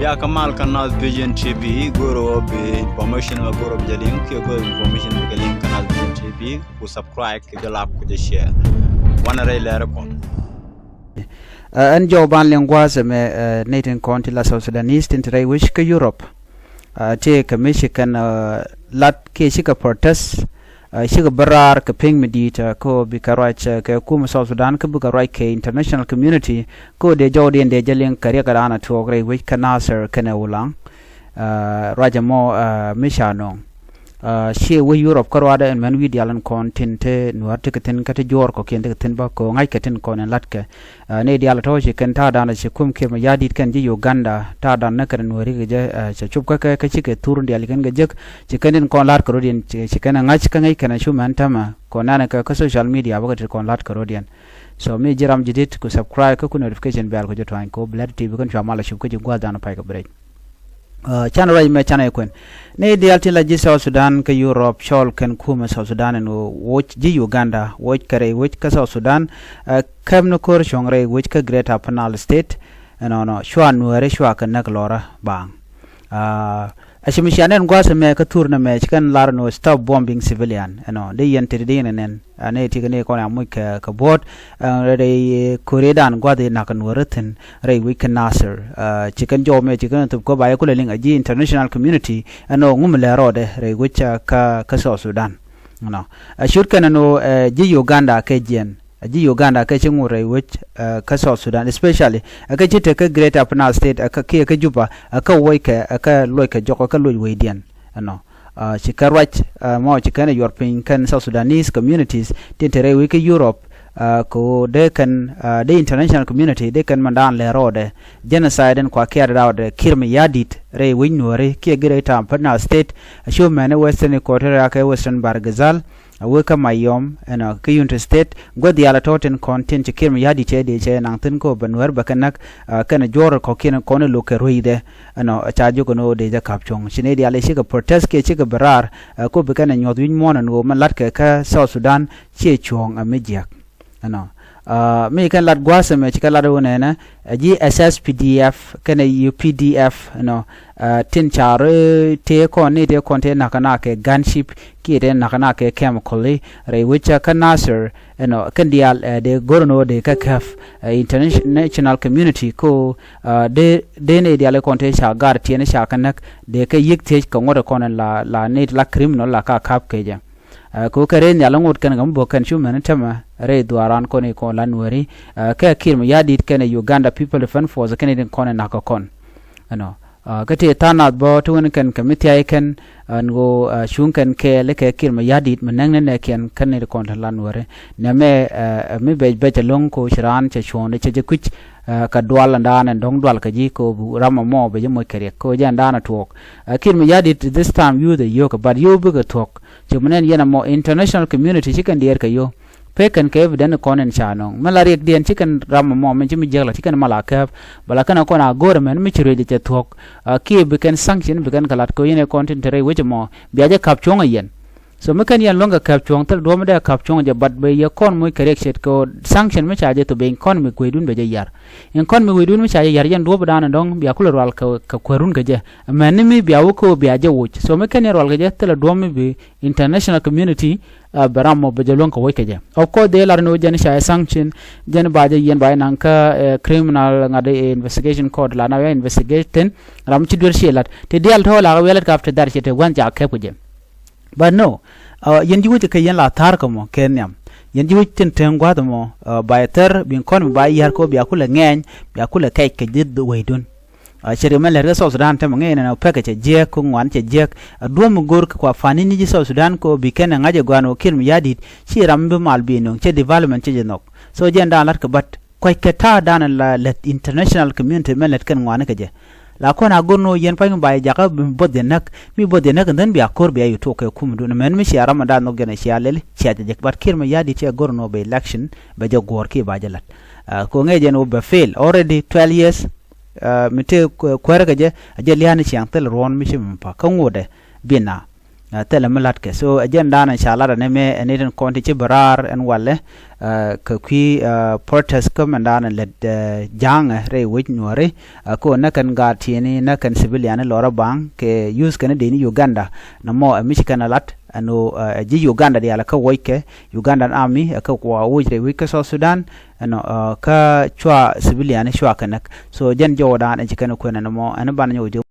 Ya kamal kanal Vision TV guru be information ma guru be link ke guru information be link kanal Vision TV ku subscribe ke like ku share wana ray lere kon an joban lengwaze me natin konti la South Sudanese tintre wish ke Europe te ke Michigan lat ke shika protest shika barar ke ping medita ko bi karach ke kuma South Sudan ke buka right ke international community ko de jodi de jalen kare karana to gre wish kanasar kana ulang raja mo mishano she we Europe karwada en man wi dialan kontinte nuar tiketin kata jor ko kende tin ba ko ngai ketin ko en latke ne diala to she kan ta dana she kum ke ma yadit kan ji Uganda ta dan na kan nuari ge she chup ka ka chike turun dial kan ge jek she kan ko lat ko din she kan ngai kan ngai kan shu man tama ko nana ka social media ba ko lat ko din so me jiram jidit ku subscribe ko notification bell ko jotwan ko blad tv kan chamala shu ko ji gwa dana pai ko break channel me channel kwen ne dialti la ji South Sudan ke Europe shol ken kuma South Sudan no watch ji Uganda watch kare watch ka South Sudan kam no kor shongre watch ka Greater Penal State no shwa nuere shwa kan nak lora bang ashimishanen gwasa me ka turna me kan lar no stop bombing civilian de yente de nen ane tigane ko na mu ka bot re koredan gwade na kan waratin re we kan nasir chicken jo me chicken to ko ba ko ling aji international community ngum le rode re wicha ka South Sudan ashur kan ji Uganda ke jen ji Uganda ke chingure which ka South Sudan especially ka jite ka Greater Penal State ka ke juba ka woike ka loike joko ka loy wedian chikarwach mo chikana European kan South Sudanese communities tintere we ka Europe ko de kan the international community de kan mandan le rode genocide en kwa care rode kirme yadit re winore ke Greater Penal State show mane western quarter ka western bargazal aweka mayom ke United State godi ala toten content kirme yadi chede che nangtin ko banwer bakanak kana jor ko kin kono loke roide chajo kono de ja kapchong shine di ala shiga protest ke shiga barar ko bekana nyodwin mona no malat ke ka South Sudan che chong amejak me kan lat gwasa me chika lat wona ji SSPDF kana UPDF tin chare te ko ne de konte nakana ke gunship ki de nakana ke chemically re wicha kanasir kan dial de gorno de ka kaf international community ko de ne dial konte sha gar tiene sha kanak de ka yikte ko ngore konan la ne la criminal la ka kap ke ja ko kare ne alangot kan gam bo kan shu man tama re duaran ko ne ko lanwari ka kirma yadit kan Uganda People Defense Force kan den kon na ko kon kate tanat bo tun kan committee ay kan ngo shun kan ke le ke kirma yadit manang ne kan ne kon lanwari ne me be long ko shran che chon che kuch ka dwal ndana dong dwal ka ji ko rama mo be mo kare ko jan dana tok kirma yadit this time you the yoke but you bu tok chumnen yana mo international community chicken der ka yo pekan ke evident konen chanong malari dien chicken rama mo men chimi jela chicken malaka balakana kona government mi chire je tok ki beken sanction beken kalat ko yene content re weje mo biaje kapchong yen so mekan yan longa kapchong tel do meda kapchong je bat be ye kon moy correction ko sanction me chaje to be kon me kuidun be je yar en kon me kuidun me chaje yar yan do badana dong biya kula wal ka kwarun ga je men mi biya ko biaje wuch so mekan yan wal ga je tel do me be international community baramo be je longa woy ke je o ko de lar no jen sha sanction jen baje yen bay nan ka criminal ngade investigation code la na investigation ram ci dur shelat te dial to la welat ka after dar chete wan ja ke ko je but no yen jiwute ke yen la tar ko mo kenyam yen jiwute ten gwa mo by ter bin kon ba yar ko bi akula ngeng bi akula kai ke did weidun chere mele re South Sudan te ngene na peke che je ko ngwan che je do mo gor ko fani ni ji South Sudan ko bi ken ngaje gwano kirm yadit chi rambe mal bi no che development che nok so je nda lat ko bat ko ke ta dan la international community mele ken ngwan ke je la kona gorno yen pa ngba jaka bodde nak mi bodde nak dan bi akor bi ayu to ko kum dun men mi shi ramadan no gene shi alele shi aje bat kirma yadi che gorno be election be je gor ki ba jalat ko ngeje no be fail already 12 years mite kwere gaje aje liani chi antel ron mi shi mpa kan wode bina tele melat ke so agenda na inshallah ne me enen konti ci barar en walle ka kui protest commander le jang re wit nuore ko na kan ga tieni na kan civilian lora bang ke use kan de ni Uganda na mo michigan lat ano ji Uganda dia la ka woike Ugandan army ka ko wujre wike so Sudan ano ka chwa civilian chwa kanak so jen jodan en kan ko na mo an ban nyu